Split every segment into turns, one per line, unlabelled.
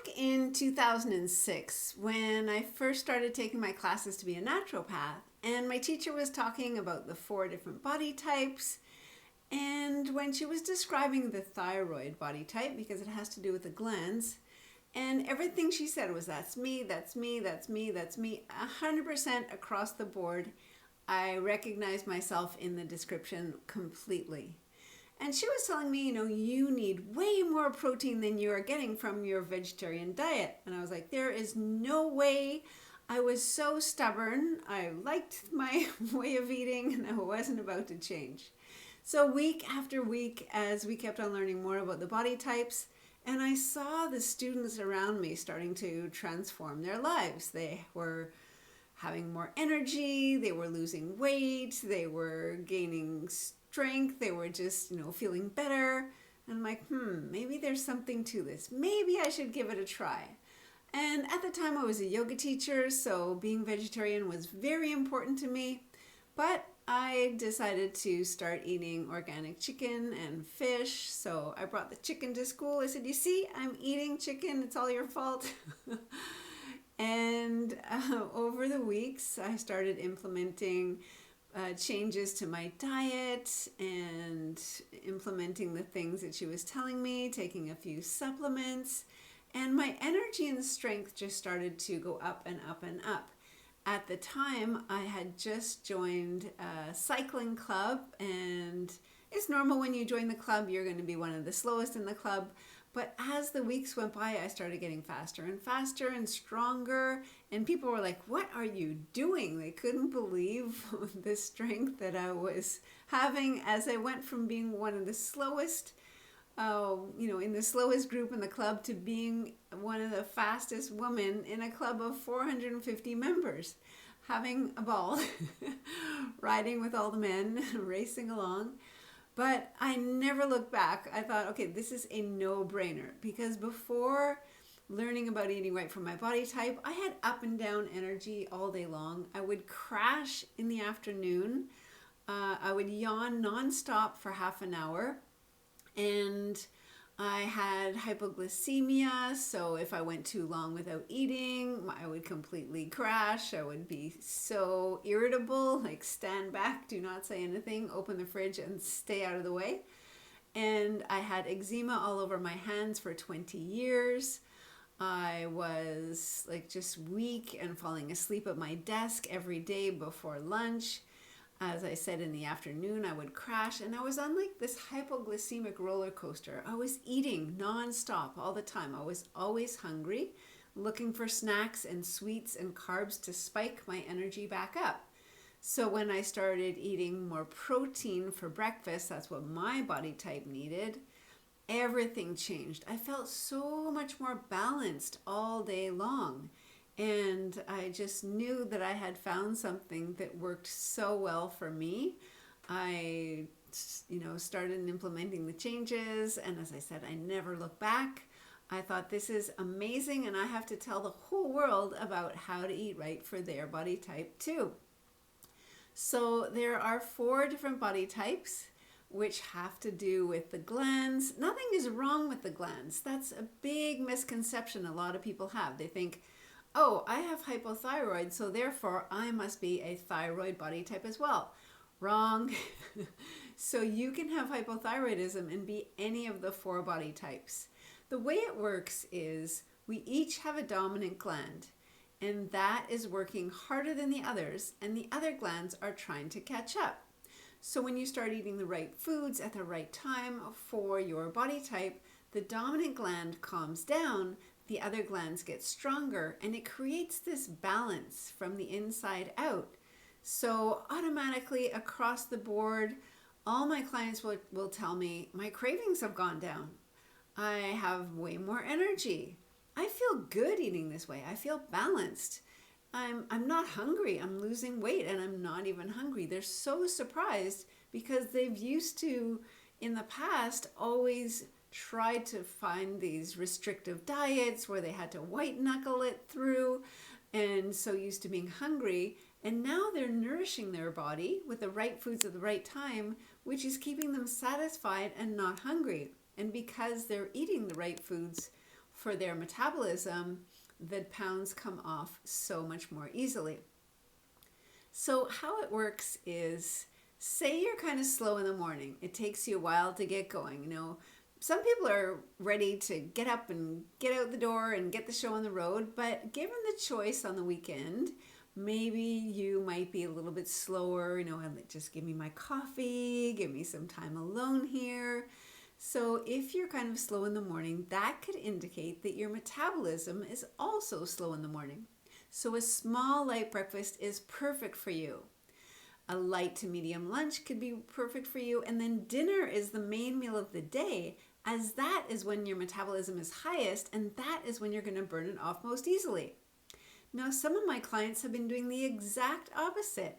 back in 2006 when I first started taking my classes to be a naturopath, and my teacher was talking about the 4 different body types. And when she was describing the thyroid body type, because it has to do with the glands, and everything she said was, that's me, that's me, that's me, that's me, 100% across the board. I recognized myself in the description completely. And she was telling me, you need way more protein than you are getting from your vegetarian diet. And I was like, there is no way. I was so stubborn. I liked my way of eating and I wasn't about to change. So week after week, as we kept on learning more about the body types, and I saw the students around me starting to transform their lives. They were having more energy, they were losing weight, they were gaining strength, they were just, feeling better. And I'm like, maybe there's something to this. Maybe I should give it a try. And at the time I was a yoga teacher, so being vegetarian was very important to me. But I decided to start eating organic chicken and fish. So I brought the chicken to school. I said, you see, I'm eating chicken. It's all your fault. And over the weeks, I started implementing changes to my diet and implementing the things that she was telling me, taking a few supplements, and my energy and strength just started to go up and up and up. At the time, I had just joined a cycling club, and it's normal when you join the club, you're going to be one of the slowest in the club. But as the weeks went by, I started getting faster and faster and stronger. And people were like, what are you doing? They couldn't believe the strength that I was having as I went from being one of the slowest, in the slowest group in the club to being one of the fastest women in a club of 450 members, having a ball, riding with all the men, racing along. But I never looked back. I thought, okay, this is a no-brainer, because before learning about eating right for my body type, I had up and down energy all day long. I would crash in the afternoon. I would yawn nonstop for half an hour. And I had hypoglycemia, so if I went too long without eating, I would completely crash. I would be so irritable, like stand back, do not say anything, open the fridge and stay out of the way. And I had eczema all over my hands for 20 years. I was just weak and falling asleep at my desk every day before lunch. As I said, in the afternoon, I would crash, and I was on this hypoglycemic roller coaster. I was eating nonstop all the time. I was always hungry, looking for snacks and sweets and carbs to spike my energy back up. So when I started eating more protein for breakfast, that's what my body type needed, everything changed. I felt so much more balanced all day long. And I just knew that I had found something that worked so well for me. I, started implementing the changes. And as I said, I never looked back. I thought, this is amazing. And I have to tell the whole world about how to eat right for their body type too. So there are 4 different body types, which have to do with the glands. Nothing is wrong with the glands. That's a big misconception a lot of people have. They think, oh, I have hypothyroid, so therefore I must be a thyroid body type as well. Wrong. So you can have hypothyroidism and be any of the 4 body types. The way it works is we each have a dominant gland, and that is working harder than the others, and the other glands are trying to catch up. So when you start eating the right foods at the right time for your body type, the dominant gland calms down, the other glands get stronger, and it creates this balance from the inside out. So automatically across the board, all my clients will tell me, my cravings have gone down. I have way more energy. I feel good eating this way. I feel balanced. I'm not hungry. I'm losing weight and I'm not even hungry. They're so surprised because they've used to, in the past, always tried to find these restrictive diets where they had to white knuckle it through, and so used to being hungry. And now they're nourishing their body with the right foods at the right time, which is keeping them satisfied and not hungry. And because they're eating the right foods for their metabolism, the pounds come off so much more easily. So how it works is, say you're kind of slow in the morning. It takes you a while to get going. Some people are ready to get up and get out the door and get the show on the road, but given the choice on the weekend, maybe you might be a little bit slower, just give me my coffee, give me some time alone here. So if you're kind of slow in the morning, that could indicate that your metabolism is also slow in the morning. So a small light breakfast is perfect for you. A light to medium lunch could be perfect for you. And then dinner is the main meal of the day, as that is when your metabolism is highest, and that is when you're going to burn it off most easily. Now, some of my clients have been doing the exact opposite.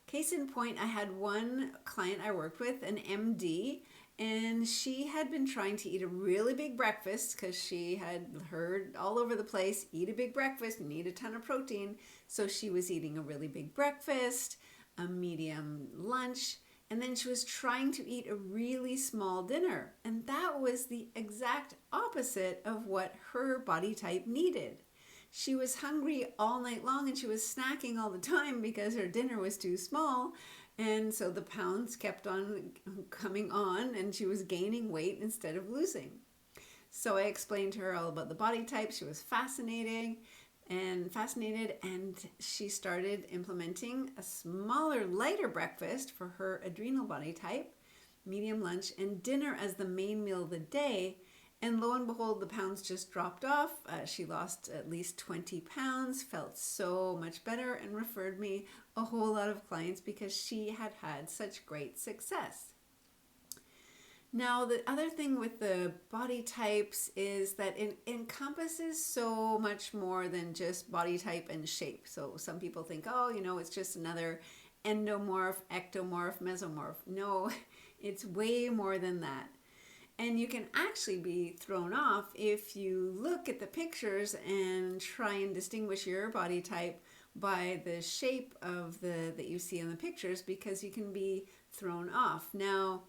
Case in point, I had one client I worked with, an MD, and she had been trying to eat a really big breakfast because she had heard all over the place, eat a big breakfast, you need a ton of protein. So she was eating a really big breakfast, a medium lunch, and then she was trying to eat a really small dinner. And that was the exact opposite of what her body type needed. She was hungry all night long and she was snacking all the time because her dinner was too small. And so the pounds kept on coming on and she was gaining weight instead of losing. So I explained to her all about the body type. She was fascinated, and she started implementing a smaller, lighter breakfast for her adrenal body type, medium lunch, and dinner as the main meal of the day. And lo and behold, the pounds just dropped off. She lost at least 20 pounds, felt so much better, and referred me a whole lot of clients because she had had such great success. Now, the other thing with the body types is that it encompasses so much more than just body type and shape. So some people think, it's just another endomorph, ectomorph, mesomorph. No, it's way more than that. And you can actually be thrown off if you look at the pictures and try and distinguish your body type by the shape of that you see in the pictures, because you can be thrown off. Now,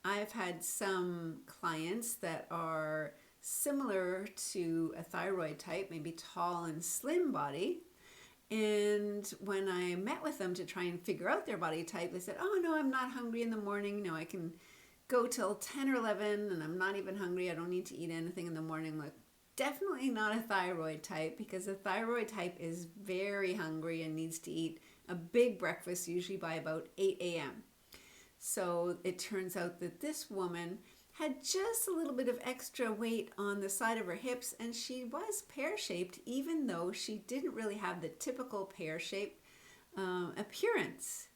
I've had some clients that are similar to a thyroid type, maybe tall and slim body. And when I met with them to try and figure out their body type, they said, oh no, I'm not hungry in the morning. I can go till 10 or 11 and I'm not even hungry. I don't need to eat anything in the morning. Like, definitely not a thyroid type, because a thyroid type is very hungry and needs to eat a big breakfast, usually by about 8 a.m. So it turns out that this woman had just a little bit of extra weight on the side of her hips, and she was pear-shaped, even though she didn't really have the typical pear-shaped appearance.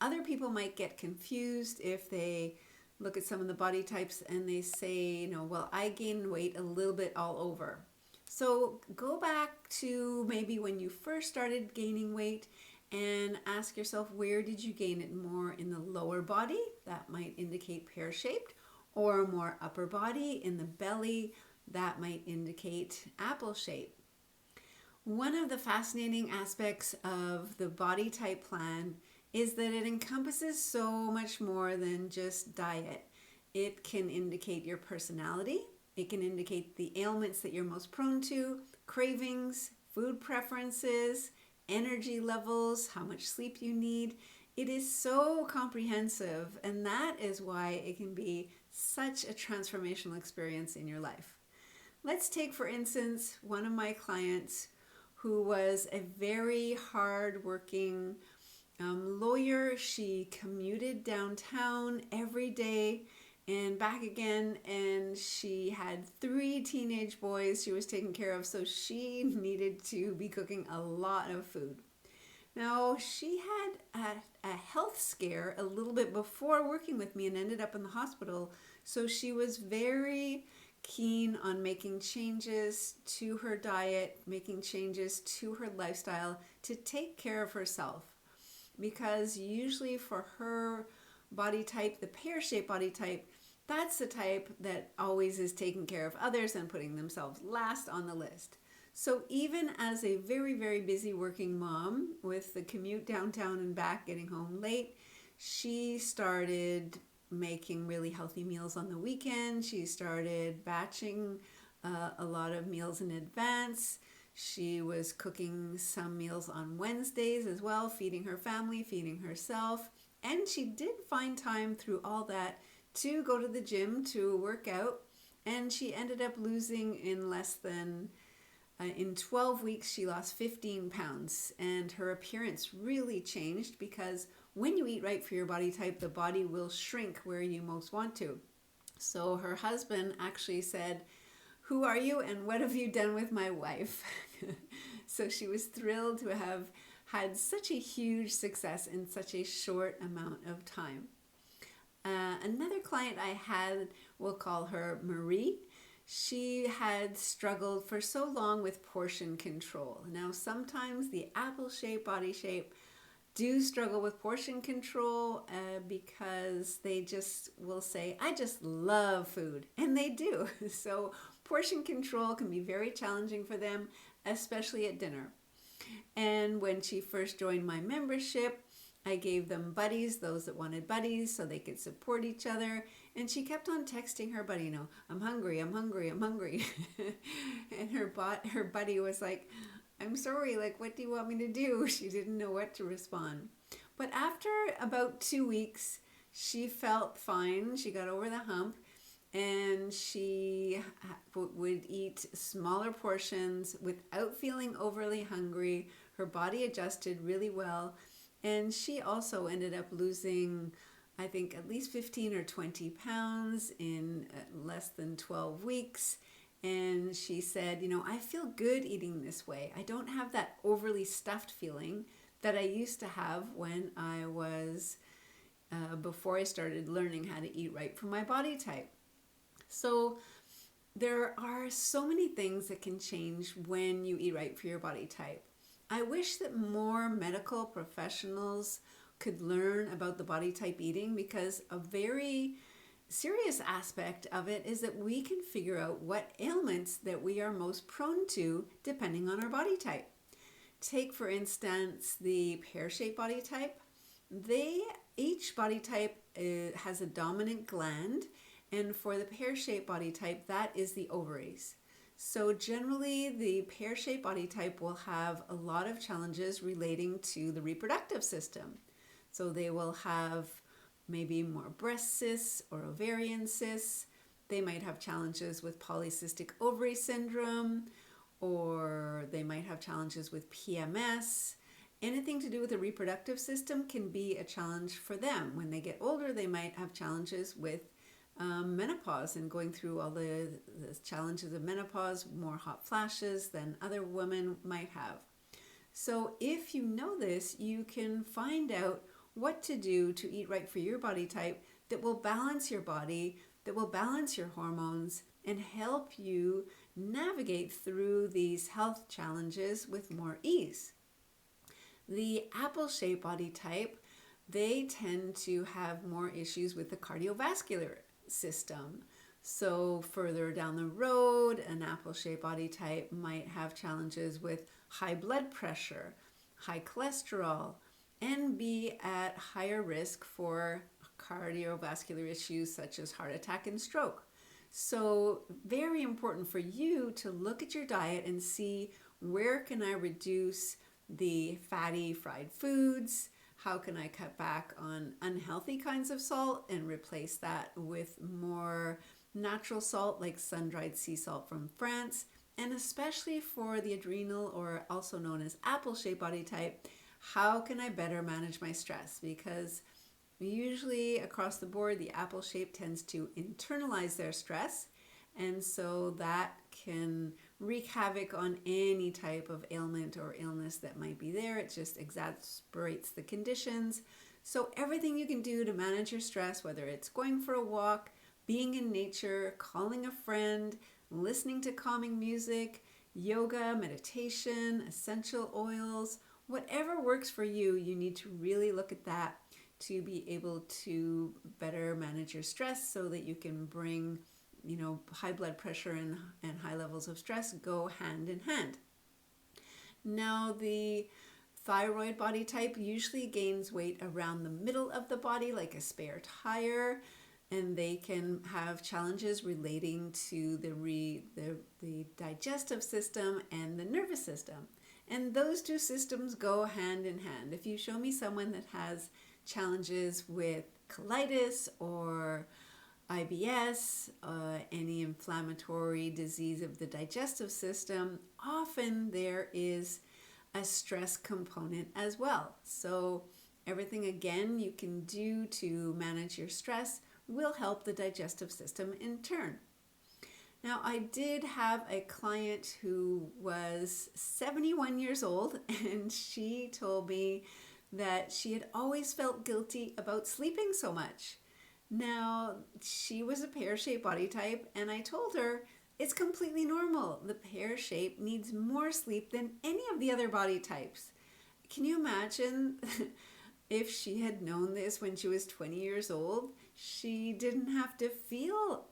Other people might get confused if they look at some of the body types and they say, I gained weight a little bit all over. So go back to maybe when you first started gaining weight and ask yourself, where did you gain it? More in the lower body? That might indicate pear-shaped. Or more upper body, in the belly? That might indicate apple shape. One of the fascinating aspects of the body type plan is that it encompasses so much more than just diet. It can indicate your personality. It can indicate the ailments that you're most prone to, cravings, food preferences, energy levels, how much sleep you need. It is so comprehensive, and that is why it can be such a transformational experience in your life. Let's take, for instance, one of my clients who was a very hard-working lawyer. She commuted downtown every day and back again, and she had 3 teenage boys she was taking care of, so she needed to be cooking a lot of food. Now, she had a health scare a little bit before working with me and ended up in the hospital, so she was very keen on making changes to her diet, making changes to her lifestyle to take care of herself. Because usually for her body type, the pear-shaped body type, that's the type that always is taking care of others and putting themselves last on the list. So even as a very, very busy working mom with the commute downtown and back, getting home late, she started making really healthy meals on the weekend. She started batching a lot of meals in advance. She was cooking some meals on Wednesdays as well, feeding her family, feeding herself. And she did find time through all that to go to the gym to work out. And she ended up losing in 12 weeks, she lost 15 pounds. And her appearance really changed because when you eat right for your body type, the body will shrink where you most want to. So her husband actually said, "Who are you and what have you done with my wife?" So she was thrilled to have had such a huge success in such a short amount of time. Another client I had, we'll call her Marie. She had struggled for so long with portion control. Now, sometimes the apple-shaped body shape do struggle with portion control because they just will say, "I just love food," and they do. So portion control can be very challenging for them, especially at dinner. And when she first joined my membership, I gave them buddies, those that wanted buddies, so they could support each other. And she kept on texting her buddy, "I'm hungry, I'm hungry, I'm hungry." And her buddy was like, "I'm sorry, like, what do you want me to do?" She didn't know what to respond. But after about 2 weeks, she felt fine. She got over the hump, and she would eat smaller portions without feeling overly hungry. Her body adjusted really well. And she also ended up losing, I think, at least 15 or 20 pounds in less than 12 weeks. And she said, "I feel good eating this way. I don't have that overly stuffed feeling that I used to have when I was, before I started learning how to eat right for my body type." So there are so many things that can change when you eat right for your body type. I wish that more medical professionals could learn about the body type eating, because a very serious aspect of it is that we can figure out what ailments that we are most prone to depending on our body type. Take, for instance, the pear-shaped body type. Each body type has a dominant gland, and for the pear-shaped body type, that is the ovaries. So generally, the pear-shaped body type will have a lot of challenges relating to the reproductive system. So they will have maybe more breast cysts or ovarian cysts. They might have challenges with polycystic ovary syndrome, or they might have challenges with PMS. Anything to do with the reproductive system can be a challenge for them. When they get older, they might have challenges with menopause and going through all the challenges of menopause, more hot flashes than other women might have. So if you know this, you can find out what to do to eat right for your body type that will balance your body, that will balance your hormones, and help you navigate through these health challenges with more ease. The apple-shaped body type, they tend to have more issues with the cardiovascular system. So further down the road, an apple-shaped body type might have challenges with high blood pressure, high cholesterol, and be at higher risk for cardiovascular issues such as heart attack and stroke. So very important for you to look at your diet and see, where can I reduce the fatty fried foods? How can I cut back on unhealthy kinds of salt and replace that with more natural salt like sun-dried sea salt from France? And especially for the adrenal, or also known as apple-shaped body type, how can I better manage my stress? Because usually across the board, the apple shape tends to internalize their stress, and so that can wreak havoc on any type of ailment or illness that might be there. It just exacerbates the conditions. So everything you can do to manage your stress, whether it's going for a walk, being in nature, calling a friend, listening to calming music, yoga, meditation, essential oils, whatever works for you, you need to really look at that to be able to better manage your stress, so that you can bring, high blood pressure and high levels of stress go hand in hand. Now, the thyroid body type usually gains weight around the middle of the body, like a spare tire. and they can have challenges relating to the digestive system and the nervous system. And those two systems go hand in hand. If you show me someone that has challenges with colitis or IBS, any inflammatory disease of the digestive system, often there is a stress component as well. So everything again you can do to manage your stress will help the digestive system in turn. Now, I did have a client who was 71 years old, and she told me that she had always felt guilty about sleeping so much. Now, she was a pear-shaped body type, and I told her it's completely normal. The pear shape needs more sleep than any of the other body types. Can you imagine if she had known this when she was 20 years old? She didn't have to feel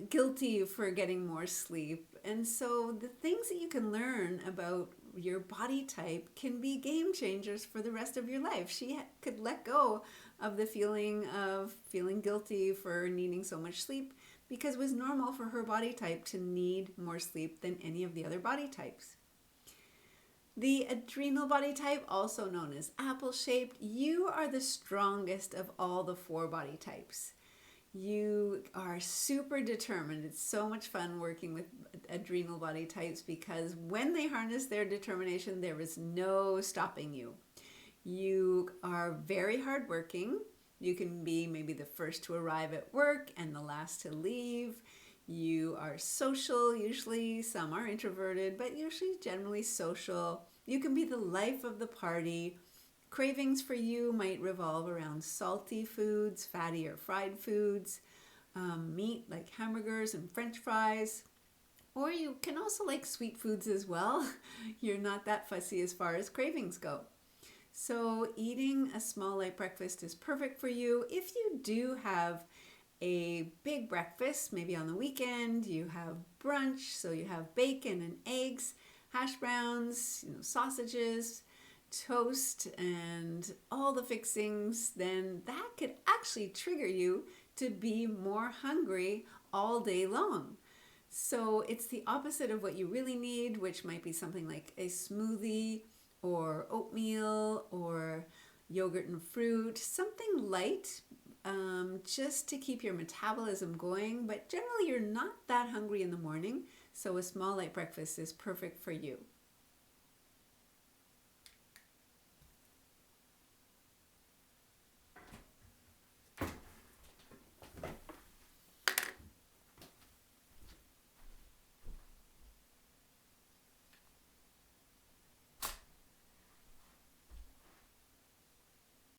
guilty for getting more sleep. And so the things that you can learn about your body type can be game changers for the rest of your life. She could let go of the feeling of feeling guilty for needing so much sleep, because it was normal for her body type to need more sleep than any of the other body types. The adrenal body type, also known as apple-shaped, you are the strongest of all the 4 body types. You are super determined. It's so much fun working with adrenal body types, because when they harness their determination, there is no stopping you. You are very hardworking. You can be maybe the first to arrive at work and the last to leave. You are social, usually some are introverted, but usually generally social. You can be the life of the party. Cravings for you might revolve around salty foods, fatty or fried foods, meat like hamburgers and French fries. Or you can also like sweet foods as well. You're not that fussy as far as cravings go. So eating a small light breakfast is perfect for you. If you do have a big breakfast, maybe on the weekend, you have brunch, so you have bacon and eggs, hash browns, sausages, toast, and all the fixings, then that could actually trigger you to be more hungry all day long. So it's the opposite of what you really need, which might be something like a smoothie or oatmeal or yogurt and fruit, something light, just to keep your metabolism going. But generally you're not that hungry in the morning, so a small light breakfast is perfect for you.